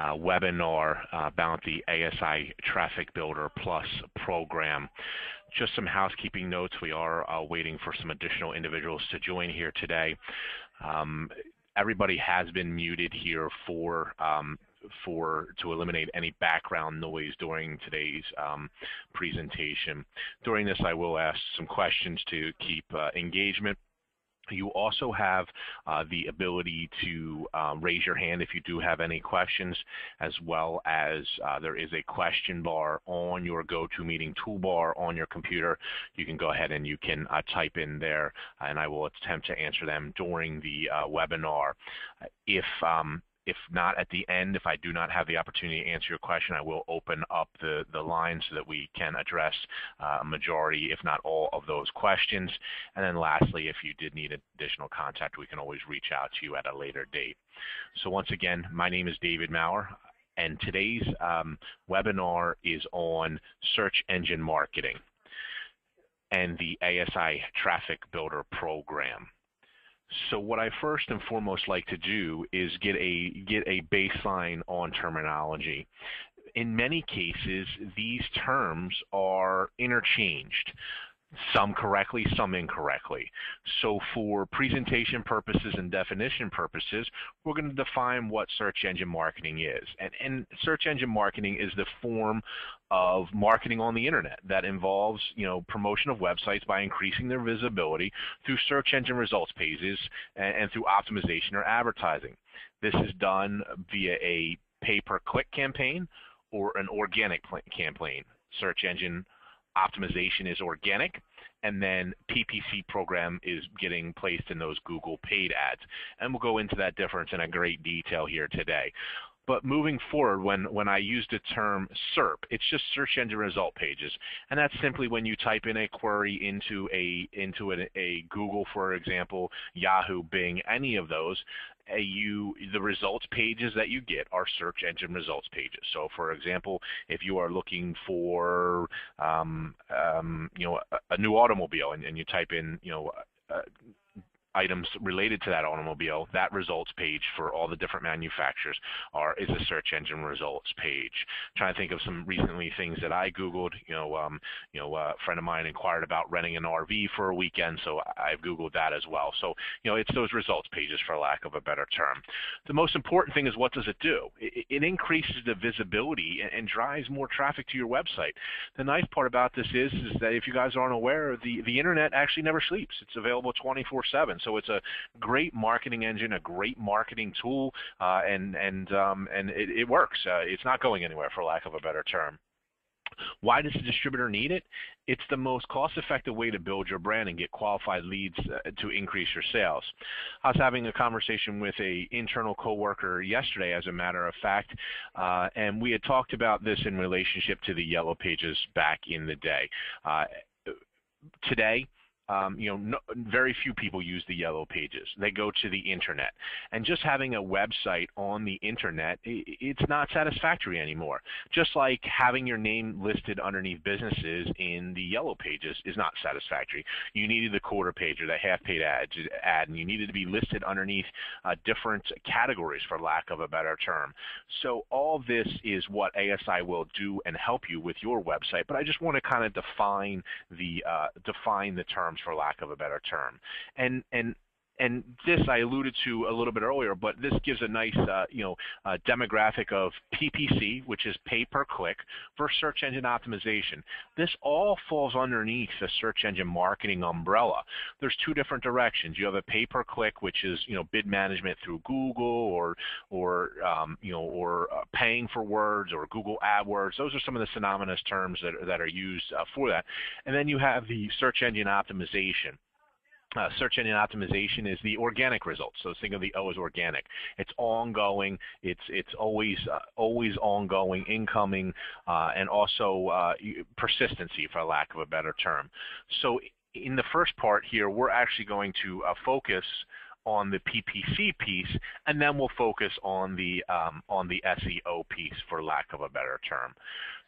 webinar about the ASI Traffic Builder Plus program. Just some housekeeping notes. We are waiting for some additional individuals to join here today. Everybody has been muted here to eliminate any background noise during today's presentation. During this, I will ask some questions to keep engagement. You also have the ability to raise your hand if you do have any questions, as well as there is a question bar on your GoToMeeting toolbar on your computer. You can go ahead and you can type in there, and I will attempt to answer them during the webinar. If not at the end, if I do not have the opportunity to answer your question, I will open up the line so that we can address a majority, if not all, of those questions. And then lastly, if you did need additional contact, we can always reach out to you at a later date. So once again, my name is David Maurer, and today's webinar is on search engine marketing and the ASI Traffic Builder program. So what I first and foremost like to do is get a baseline on terminology. In many cases, these terms are interchanged, some correctly, some incorrectly. So for presentation purposes and definition purposes, we're going to define what search engine marketing is. And search engine marketing is the form of marketing on the internet that involves, promotion of websites by increasing their visibility through search engine results pages and through optimization or advertising. This is done via a pay-per-click campaign or an organic campaign. Search engine optimization is organic, and then PPC program is getting placed in those Google paid ads. And we'll go into that difference in a great detail here today. But moving forward, when I use the term SERP, it's just search engine result pages, and that's simply when you type in a query into a Google, for example, Yahoo, Bing, any of those. The results pages that you get are search engine results pages. So, for example, if you are looking for a new automobile and you type in items related to that automobile, that results page for all the different manufacturers is a search engine results page. Trying to think of some recently things that I Googled. A friend of mine inquired about renting an RV for a weekend, so I've Googled that as well. So, it's those results pages, for lack of a better term. The most important thing is, what does it do? It increases the visibility and drives more traffic to your website. The nice part about this is that if you guys aren't aware, the internet actually never sleeps. It's available 24/7. So it's a great marketing engine, a great marketing tool, and it works. It's not going anywhere, for lack of a better term. Why does a distributor need it? It's the most cost-effective way to build your brand and get qualified leads to increase your sales. I was having a conversation with an internal coworker yesterday, as a matter of fact, and we had talked about this in relationship to the yellow pages back in the day. Today, very few people use the yellow pages. They go to the internet. And just having a website on the internet, it's not satisfactory anymore. Just like having your name listed underneath businesses in the yellow pages is not satisfactory. You needed the quarter page or the half-page ad, and you needed to be listed underneath different categories, for lack of a better term. So all this is what ASI will do and help you with your website. But I just want to kind of define the terms, for lack of a better term. And this I alluded to a little bit earlier, but this gives a nice demographic of PPC, which is pay per click, for search engine optimization. This all falls underneath the search engine marketing umbrella. There's two different directions. You have a pay per click, which is bid management through Google or paying for words or Google AdWords. Those are some of the synonymous terms that are used for that. And then you have the search engine optimization. Search engine optimization is the organic results. So think of the O as organic. It's ongoing. It's always ongoing, incoming, and also persistency, for lack of a better term. So in the first part here, we're actually going to focus on the PPC piece, and then we'll focus on the SEO piece, for lack of a better term.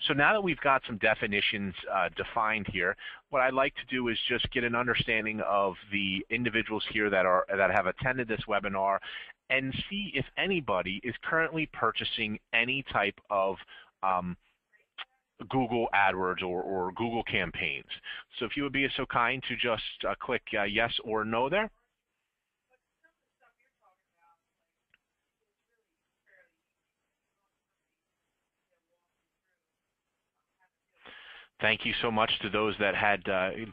So now that we've got some definitions defined here, what I'd like to do is just get an understanding of the individuals here that have attended this webinar, and see if anybody is currently purchasing any type of Google AdWords or Google campaigns. So if you would be so kind to just click yes or no there. Thank you so much to those that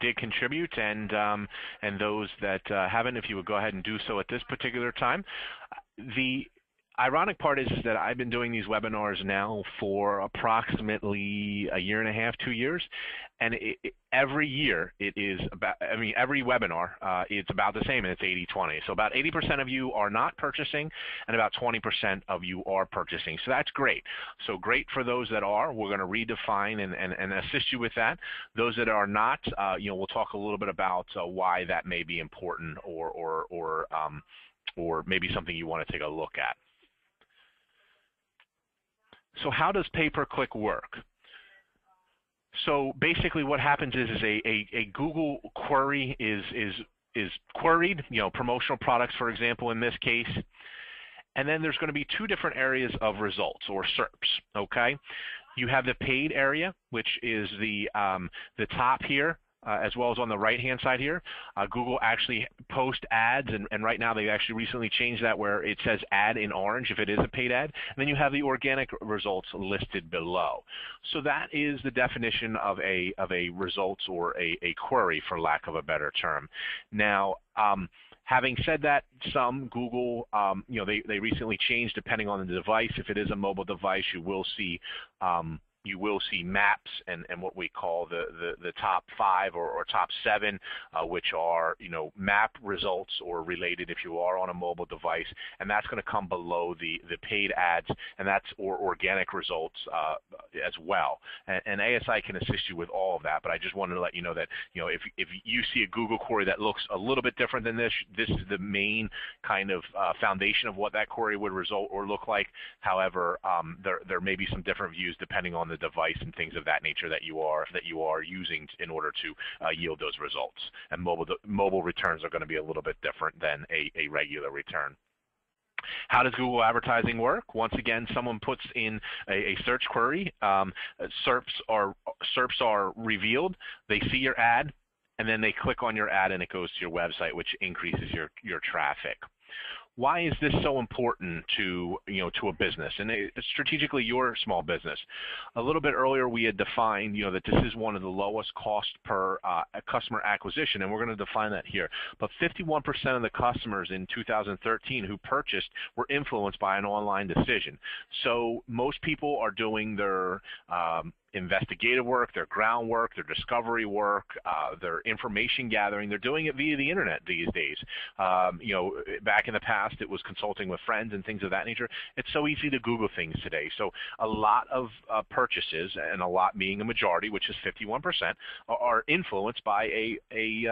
did contribute, and those that haven't, if you would go ahead and do so at this particular time. The ironic part is that I've been doing these webinars now for approximately a year and a half, 2 years, and every year it is about, every webinar, it's about the same, and it's 80-20. So about 80% of you are not purchasing, and about 20% of you are purchasing. So that's great. So great for those that are. We're going to redefine and assist you with that. Those that are not, we'll talk a little bit about why that may be important, or maybe something you want to take a look at. So how does pay-per-click work? So basically what happens is a Google query is queried, promotional products, for example, in this case, and then there's going to be two different areas of results, or SERPs, okay? You have the paid area, which is the top here, as well as on the right-hand side here. Google actually posts ads, and right now they actually recently changed that where it says ad in orange if it is a paid ad. And then you have the organic results listed below. So that is the definition of a results, or a query, for lack of a better term. Now, having said that, some Google, they recently changed depending on the device. If it is a mobile device, you will see maps and what we call the top 5 or top 7, which are map results or related if you are on a mobile device, and that's going to come below the paid ads, and that's or organic results as well. And ASI can assist you with all of that, but I just wanted to let you know that if you see a Google query that looks a little bit different than this is the main kind of foundation of what that query would result or look like. However, there may be some different views depending on the device and things of that nature that you are using in order to yield those results. And mobile returns are going to be a little bit different than a regular return. How does Google advertising work? Once again, someone puts in a search query. SERPs are revealed. They see your ad, and then they click on your ad, and it goes to your website, which increases your traffic. Why is this so important to a business, and strategically your small business? A little bit earlier we had defined that this is one of the lowest cost per customer acquisition, and we're going to define that here. But 51% of the customers in 2013 who purchased were influenced by an online decision. So most people are doing their investigative work, their groundwork, their discovery work, their information gathering. They're doing it via the internet these days. Back in the past, it was consulting with friends and things of that nature. It's so easy to Google things today. So a lot of purchases, and a lot being a majority, which is 51%, are influenced by a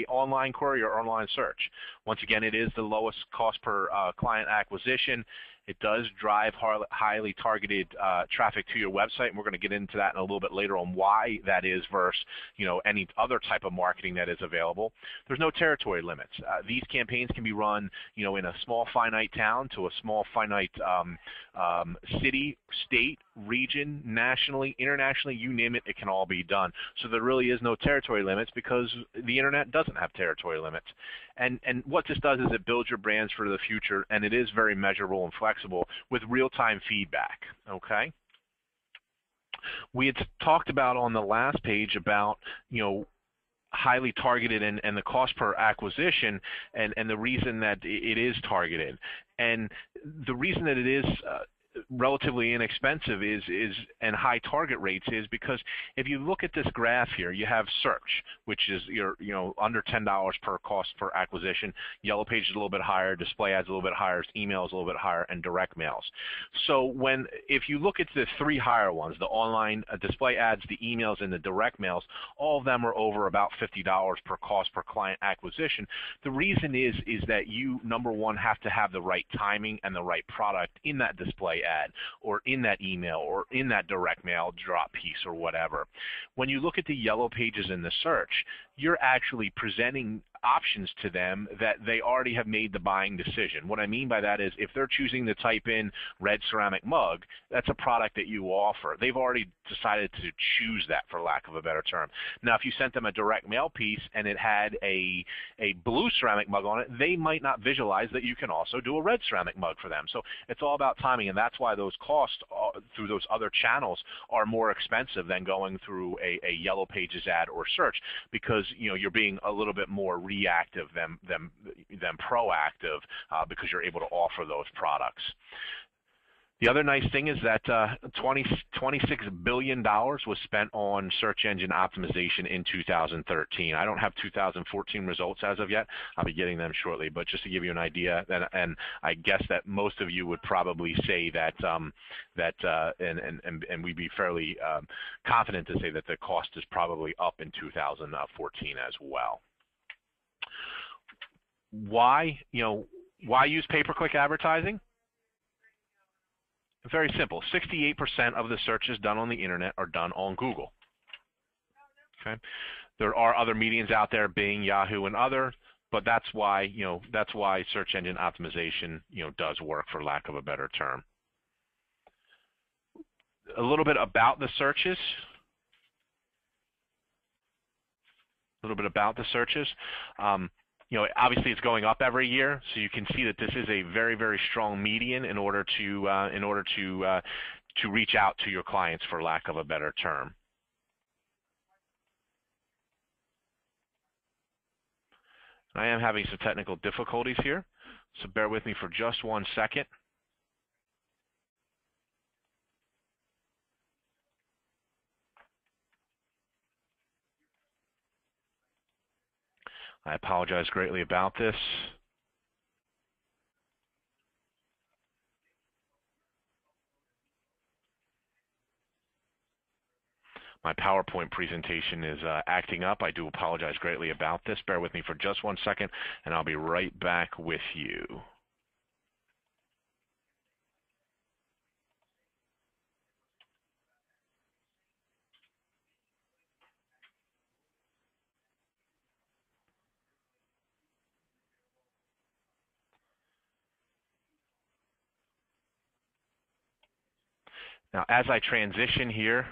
online query or online search. Once again, it is the lowest cost per client acquisition. It does drive highly targeted traffic to your website, and we're going to get into that in a little bit later on why that is versus any other type of marketing that is available. There's no territory limits. These campaigns can be run in a small finite town to a small finite city, state, region, nationally, internationally, you name it, it can all be done. So there really is no territory limits because the internet doesn't have territory limits. And what this does is it builds your brands for the future, and it is very measurable and flexible with real-time feedback, okay? We had talked about on the last page about, highly targeted and the cost per acquisition and the reason that it is targeted. And the reason that it is relatively inexpensive and high target rates is because if you look at this graph here, you have search, which is your under $10 per cost per acquisition. Yellow Page is a little bit higher, display ads a little bit higher, email is a little bit higher, and direct mails. So if you look at the three higher ones, the online display ads, the emails, and the direct mails, all of them are over about $50 per cost per client acquisition. The reason is that you, number one, have to have the right timing and the right product in that display ad or in that email or in that direct mail drop piece or whatever. When you look at the yellow pages in the search, you're actually presenting options to them that they already have made the buying decision. What I mean by that is if they're choosing to type in red ceramic mug, that's a product that you offer. They've already decided to choose that, for lack of a better term. Now, if you sent them a direct mail piece and it had a blue ceramic mug on it, they might not visualize that you can also do a red ceramic mug for them. So it's all about timing, and that's why those costs through those other channels are more expensive than going through a yellow pages ad or search, because you're being a little bit more reactive than proactive because you're able to offer those products. The other nice thing is that $26 billion was spent on search engine optimization in 2013. I don't have 2014 results as of yet. I'll be getting them shortly, but just to give you an idea, and I guess that most of you would probably say that, and we'd be fairly confident to say that the cost is probably up in 2014 as well. Why use pay-per-click advertising? Very simple. 68% of the searches done on the internet are done on Google. Okay, there are other mediums out there, Bing, Yahoo, and other, but that's why search engine optimization does work, for lack of a better term. A little bit about the searches. Obviously it's going up every year, so you can see that this is a very, very strong median in order to reach out to your clients, for lack of a better term. I am having some technical difficulties here, so bear with me for just 1 second. I apologize greatly about this. My PowerPoint presentation is acting up. I do apologize greatly about this. Bear with me for just 1 second, and I'll be right back with you. Now, as I transition here,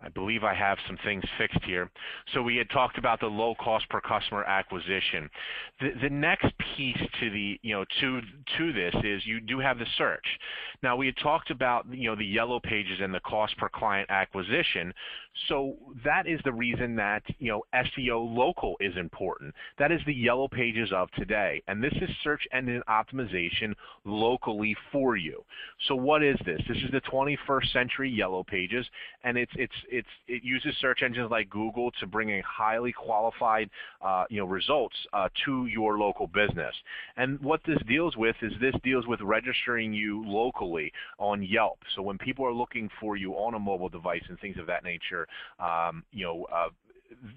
I believe I have some things fixed here. So we had talked about the low cost per customer acquisition. The next piece to to this is you do have the search. Now we had talked about the yellow pages and the cost per client acquisition. So that is the reason that SEO local is important. That is the yellow pages of today, and this is search engine optimization locally for you. So what is this? This is the 21st century yellow pages, and it uses search engines like Google to bring a highly qualified results to your local business. And what this deals with is registering you locally on Yelp. So when people are looking for you on a mobile device and things of that nature,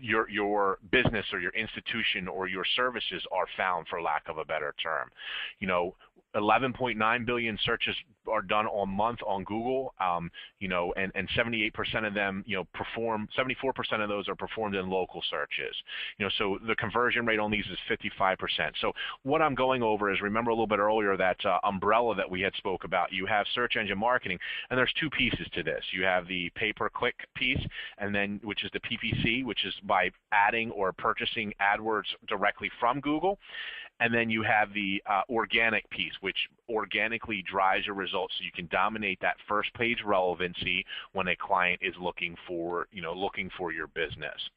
your business or your institution or your services are found, for lack of a better term. 11.9 billion searches are done a month on Google, and 78% of them, 74% of those are performed in local searches. So the conversion rate on these is 55%. So what I'm going over is, remember a little bit earlier that umbrella that we had spoke about. You have search engine marketing, and there's two pieces to this. You have the pay-per-click piece, and then which is the PPC, which which is by adding or purchasing AdWords directly from Google. And then you have the organic piece, which organically drives your results so you can dominate that first page relevancy when a client is looking for your business.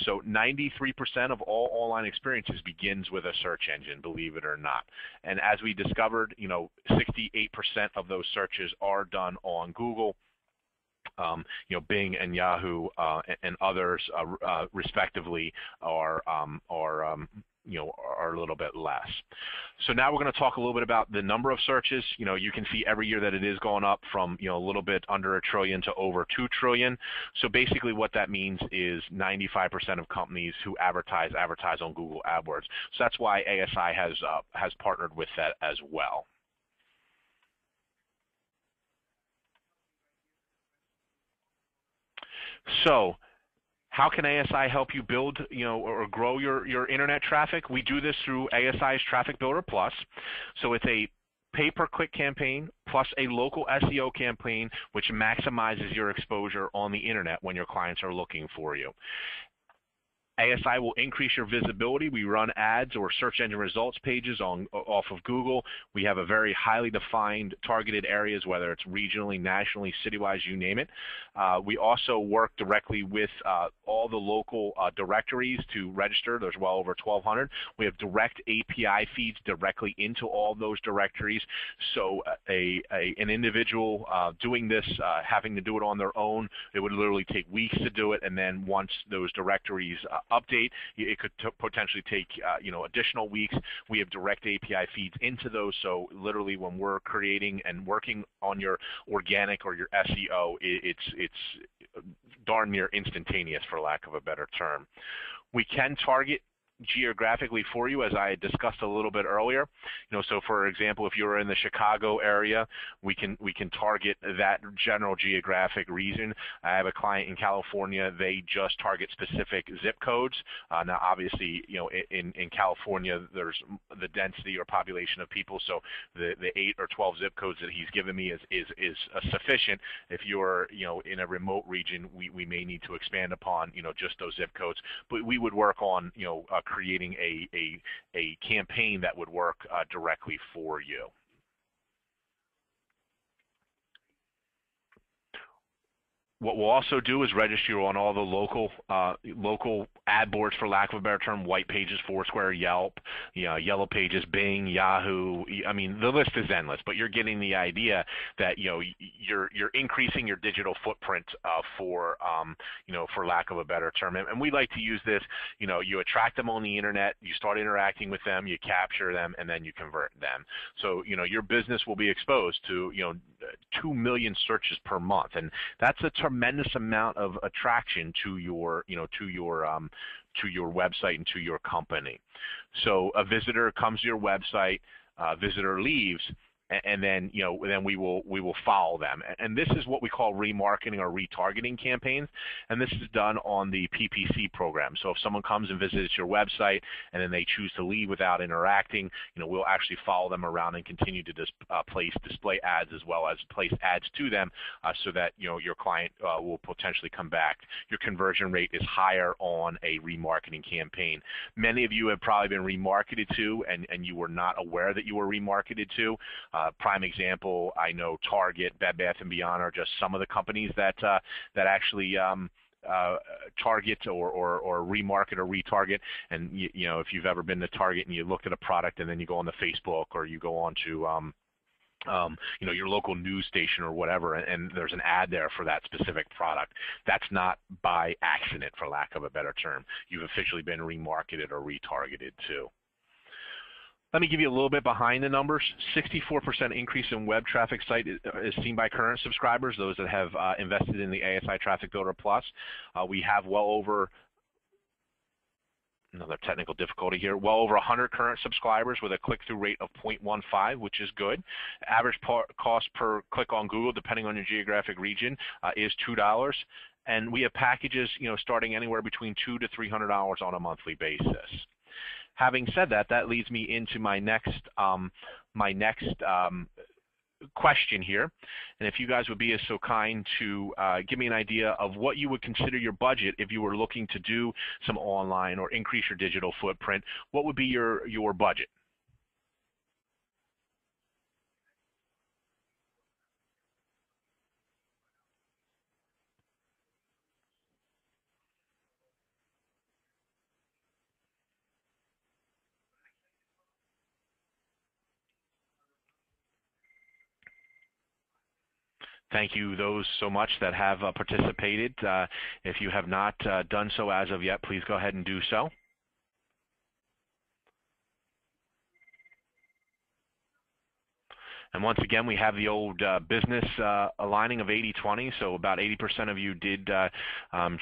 So 93% of all online experiences begins with a search engine, believe it or not. And as we discovered, 68% of those searches are done on Google. Bing and Yahoo and others, respectively, are a little bit less. So now we're going to talk a little bit about the number of searches. You can see every year that it is going up from a little bit under $1 trillion to over $2 trillion. So basically what that means is 95% of companies who advertise on Google AdWords. So that's why ASI has partnered with that as well. So how can ASI help you build, or grow your internet traffic? We do this through ASI's Traffic Builder Plus. So it's a pay-per-click campaign plus a local SEO campaign, which maximizes your exposure on the internet when your clients are looking for you. ASI will increase your visibility. We run ads or search engine results pages off of Google. We have a very highly defined targeted areas, whether it's regionally, nationally, city-wise, you name it. We also work directly with all the local directories to register. There's well over 1,200. We have direct API feeds directly into all those directories. So an individual doing this, having to do it on their own, it would literally take weeks to do it, and then once those directories update, it could potentially take additional weeks. We have direct API feeds into those, so literally when we're creating and working on your organic or your SEO, it's darn near instantaneous, for lack of a better term. We can target geographically for you, as I had discussed a little bit earlier. So for example, if you're in the Chicago area, we can target that general geographic region. I have a client in California. They just target specific zip codes. Now, obviously, in California, there's the density or population of people, so the 8 or 12 zip codes that he's given me is sufficient. If you're in a remote region, we may need to expand upon just those zip codes, but we would work on creating a campaign that would work directly for you. What we'll also do is register you on all the local ad boards, for lack of a better term, White Pages, Foursquare, Yelp, Yellow Pages, Bing, Yahoo. I mean, the list is endless, but you're getting the idea that you're increasing your digital footprint for lack of a better term. And we like to use this. You attract them on the internet, you start interacting with them, you capture them, and then you convert them. So your business will be exposed to 2 million searches per month, and that's a tremendous amount of attraction to your website and to your company. So a visitor comes to your website, visitor leaves, and then we will follow them. And this is what we call remarketing or retargeting campaigns, and this is done on the PPC program. So if someone comes and visits your website and then they choose to leave without interacting, we'll actually follow them around and continue to place display ads as well as place ads to them, so that your client will potentially come back. Your conversion rate is higher on a remarketing campaign. Many of you have probably been remarketed to, and you were not aware that you were remarketed to. Prime example, I know Target, Bed Bath & Beyond are just some of the companies that actually target or remarket or retarget. And if you've ever been to Target and you looked at a product and then you go on the Facebook or you go on to your local news station or whatever, and there's an ad there for that specific product, that's not by accident, for lack of a better term. You've officially been remarketed or retargeted too. Let me give you a little bit behind the numbers. 64% increase in web traffic site is seen by current subscribers, those that have invested in the ASI Traffic Builder Plus. We have well over, another technical difficulty here, well over 100 current subscribers with a click-through rate of 0.15, which is good. Average cost per click on Google, depending on your geographic region, is $2. And we have packages starting anywhere between $200 to $300 on a monthly basis. Having said that, that leads me into my next question here, and if you guys would be so kind to give me an idea of what you would consider your budget if you were looking to do some online or increase your digital footprint, what would be your budget? Thank you those so much that have participated. If you have not done so as of yet, please go ahead and do so. And once again, we have the old business aligning of 80-20. So about 80% of you did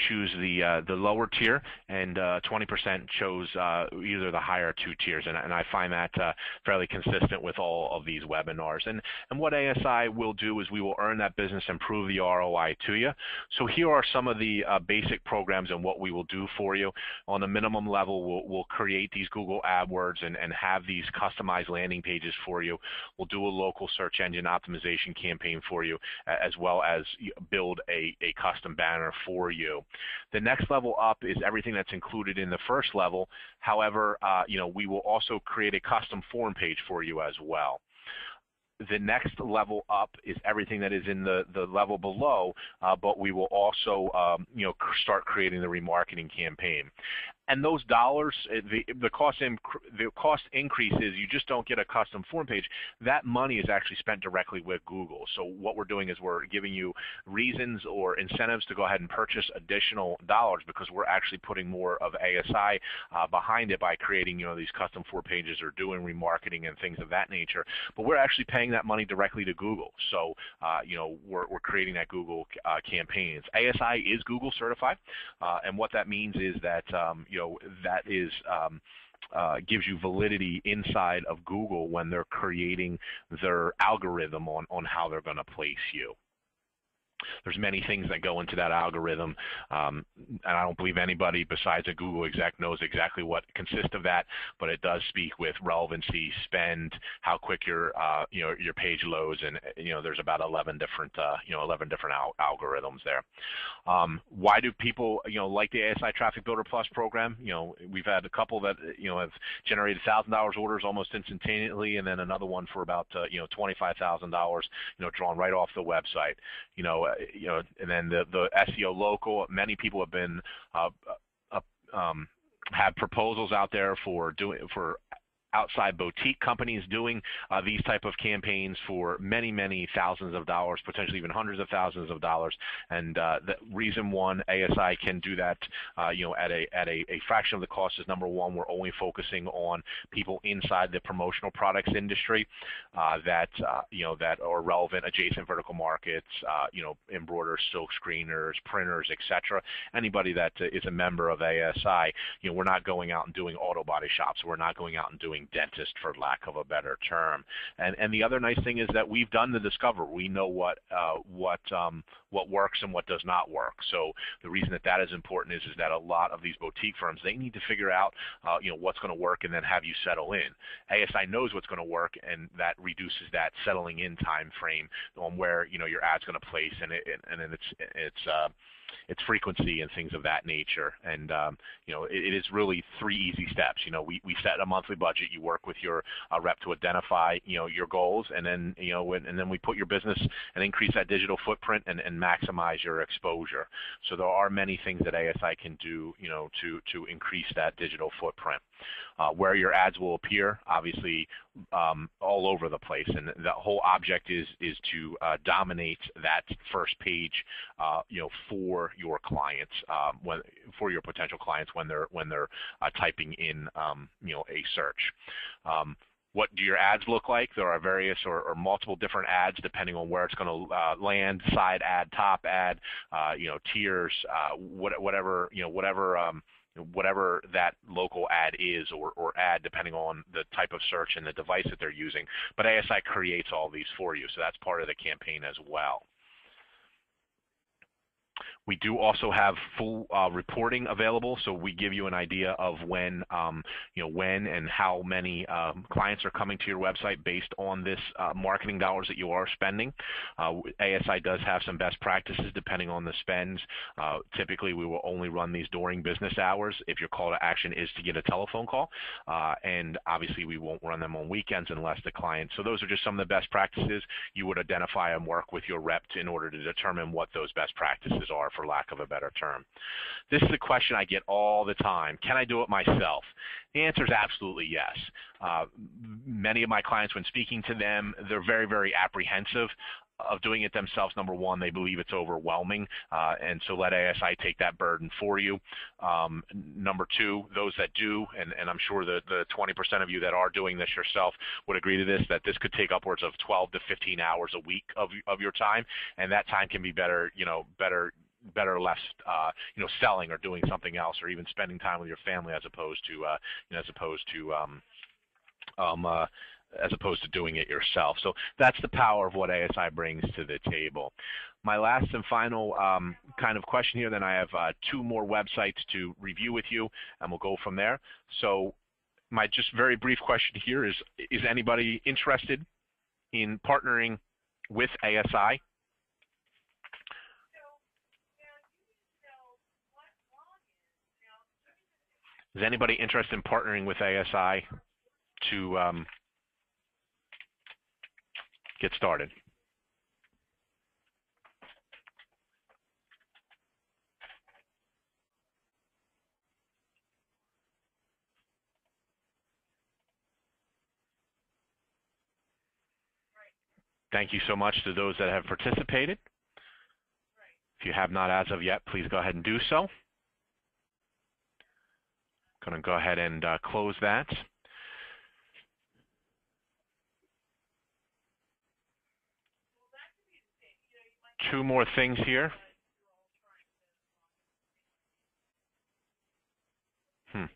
choose the lower tier, and 20% chose either the higher two tiers. And I find that fairly consistent with all of these webinars. And what ASI will do is we will earn that business and prove the ROI to you. So here are some of the basic programs and what we will do for you. On the minimum level, we'll create these Google AdWords and have these customized landing pages for you. We'll do a local search engine optimization campaign for you, as well as build a custom banner for you. The next level up is everything that's included in the first level. However, we will also create a custom form page for you as well. The next level up is everything that is in the level below, but we will also start creating the remarketing campaign. And those dollars, the cost increase is you just don't get a custom form page. That money is actually spent directly with Google. So what we're doing is we're giving you reasons or incentives to go ahead and purchase additional dollars, because we're actually putting more of ASI behind it by creating these custom form pages or doing remarketing and things of that nature. But we're actually paying that money directly to Google. So we're creating that Google campaigns. ASI is Google certified, and what that means is that that is gives you validity inside of Google when they're creating their algorithm on how they're going to place you. There's many things that go into that algorithm, and I don't believe anybody besides a Google exec knows exactly what consists of that, but it does speak with relevancy, spend, how quick your page loads, and there's about 11 different algorithms there. Why do people like the ASI Traffic Builder Plus program? We've had a couple that have generated $1,000 orders almost instantaneously, and then another one for about $25,000 drawn right off the website. And then the SEO local. Many people have been have proposals out there for outside boutique companies doing these type of campaigns for many thousands of dollars, potentially even hundreds of thousands of dollars. And the reason one ASI can do that at a fraction of the cost is, number one, we're only focusing on people inside the promotional products industry that are relevant, adjacent vertical markets, embroiderers, silk screeners, printers, etc. Anybody that is a member of ASI, we're not going out and doing auto body shops. We're not going out and doing dentist, for lack of a better term. And the other nice thing is that we've done the discover. We know what works and what does not work. So the reason that is important is that a lot of these boutique firms, they need to figure out what's going to work and then have you settle in. ASI knows what's going to work, and that reduces that settling in time frame on where your ad's going to place, and its frequency and things of that nature. And it is really 3 easy steps. We set a monthly budget. You work with your rep to identify your goals, and then and then we put your business and increase that digital footprint and maximize your exposure. So there are many things that ASI can do to increase that digital footprint. Where your ads will appear, obviously, all over the place, and the whole object is to dominate that first page, for your clients, for your potential clients when they're typing in, a search. What do your ads look like? There are various or multiple different ads depending on where it's going to land: side ad, top ad, tiers, whatever that local ad is, or ad depending on the type of search and the device that they're using. But ASI creates all these for you, so that's part of the campaign as well. We do also have full reporting available, so we give you an idea of when, when and how many clients are coming to your website based on this marketing dollars that you are spending. ASI does have some best practices depending on the spends. Typically, we will only run these during business hours if your call to action is to get a telephone call, and obviously we won't run them on weekends unless the client. So those are just some of the best practices. You would identify and work with your rep in order to determine what those best practices are, for lack of a better term. This is a question I get all the time. Can I do it myself? The answer is absolutely yes. Many of my clients, when speaking to them, they're very, very apprehensive of doing it themselves. Number one, they believe it's overwhelming, and so let ASI take that burden for you. Number two, those that do, and I'm sure the 20% of you that are doing this yourself would agree to this, that this could take upwards of 12 to 15 hours a week of your time, and that time can be better left, selling or doing something else, or even spending time with your family as opposed to doing it yourself. So that's the power of what ASI brings to the table. My last and final kind of question here, then I have two more websites to review with you, and we'll go from there. So my just very brief question here is anybody interested in partnering with ASI? Is anybody interested in partnering with ASI to get started? Thank you so much to those that have participated. If you have not as of yet, please go ahead and do so. Going to go ahead and close that. Two more things here. I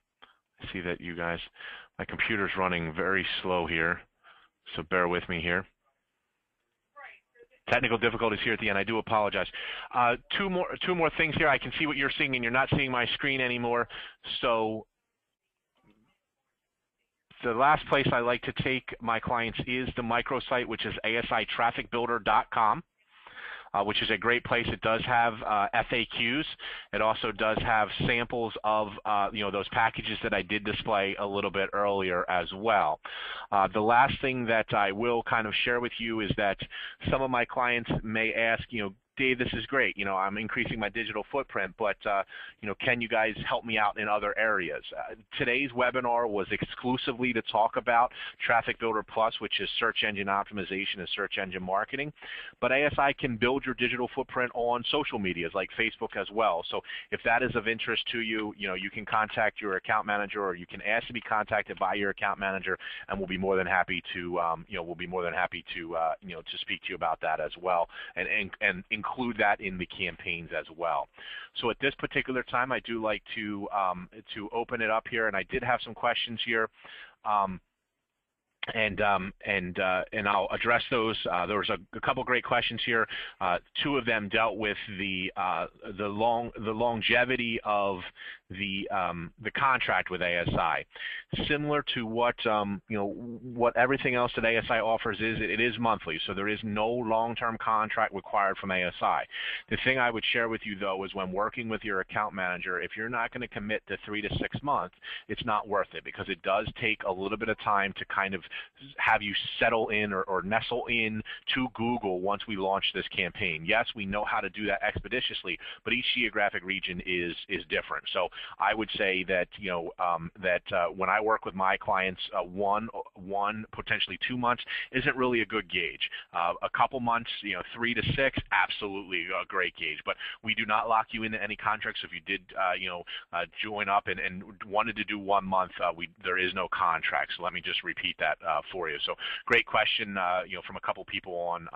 see that you guys, my computer's running very slow here, so bear with me here. Technical difficulties here at the end. I do apologize. Two more things here. I can see what you're seeing, and you're not seeing my screen anymore. So the last place I like to take my clients is the microsite, which is asitrafficbuilder.com. Which is a great place. It does have FAQs. It also does have samples of those packages that I did display a little bit earlier as well. The last thing that I will kind of share with you is that some of my clients may ask, Dave, this is great. I'm increasing my digital footprint, but can you guys help me out in other areas? Today's webinar was exclusively to talk about Traffic Builder Plus, which is search engine optimization and search engine marketing. But ASI can build your digital footprint on social medias like Facebook as well. So if that is of interest to you, you can contact your account manager, or you can ask to be contacted by your account manager, and we'll be more than happy to to speak to you about that as well, and include that in the campaigns as well. So at this particular time, I do like to open it up here, and I did have some questions here. And I'll address those. There was a couple great questions here. Two of them dealt with the longevity of the contract with ASI. Similar to what what everything else that ASI offers is, it is monthly, so there is no long-term contract required from ASI. The thing I would share with you though is when working with your account manager, if you're not going to commit to 3 to 6 months, it's not worth it, because it does take a little bit of time to kind of have you settle in or nestle in to Google once we launch this campaign. Yes, we know how to do that expeditiously, but each geographic region is different. So I would say that when I work with my clients, one potentially 2 months isn't really a good gauge. A couple months, 3 to 6, absolutely a great gauge. But we do not lock you into any contracts. If you did join up and wanted to do 1 month, there is no contract. So let me just repeat that for you. So great question, from a couple people on,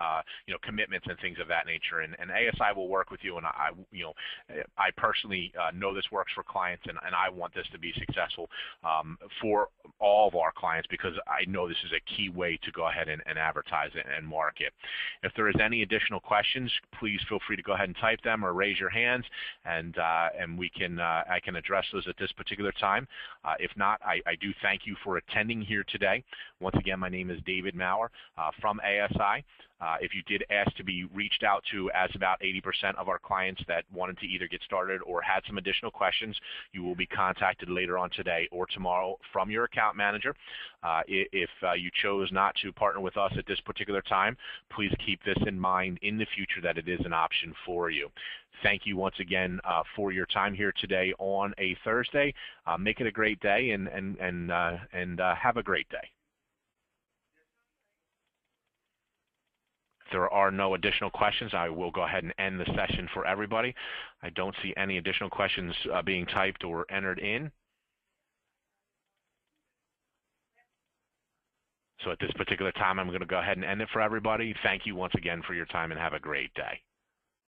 commitments and things of that nature. And ASI will work with you, and I personally know this works for clients, and I want this to be successful for all of our clients, because I know this is a key way to go ahead and advertise it and market. If there is any additional questions, please feel free to go ahead and type them or raise your hands, and I can address those at this particular time. If not, I do thank you for attending here today. Once again, my name is David Maurer from ASI. If you did ask to be reached out to, as about 80% of our clients that wanted to either get started or had some additional questions, you will be contacted later on today or tomorrow from your account manager. If you chose not to partner with us at this particular time, please keep this in mind in the future, that it is an option for you. Thank you once again for your time here today on a Thursday. Make it a great day, and have a great day. If there are no additional questions, I will go ahead and end the session for everybody. I don't see any additional questions being typed or entered in. So at this particular time, I'm going to go ahead and end it for everybody. Thank you once again for your time, and have a great day.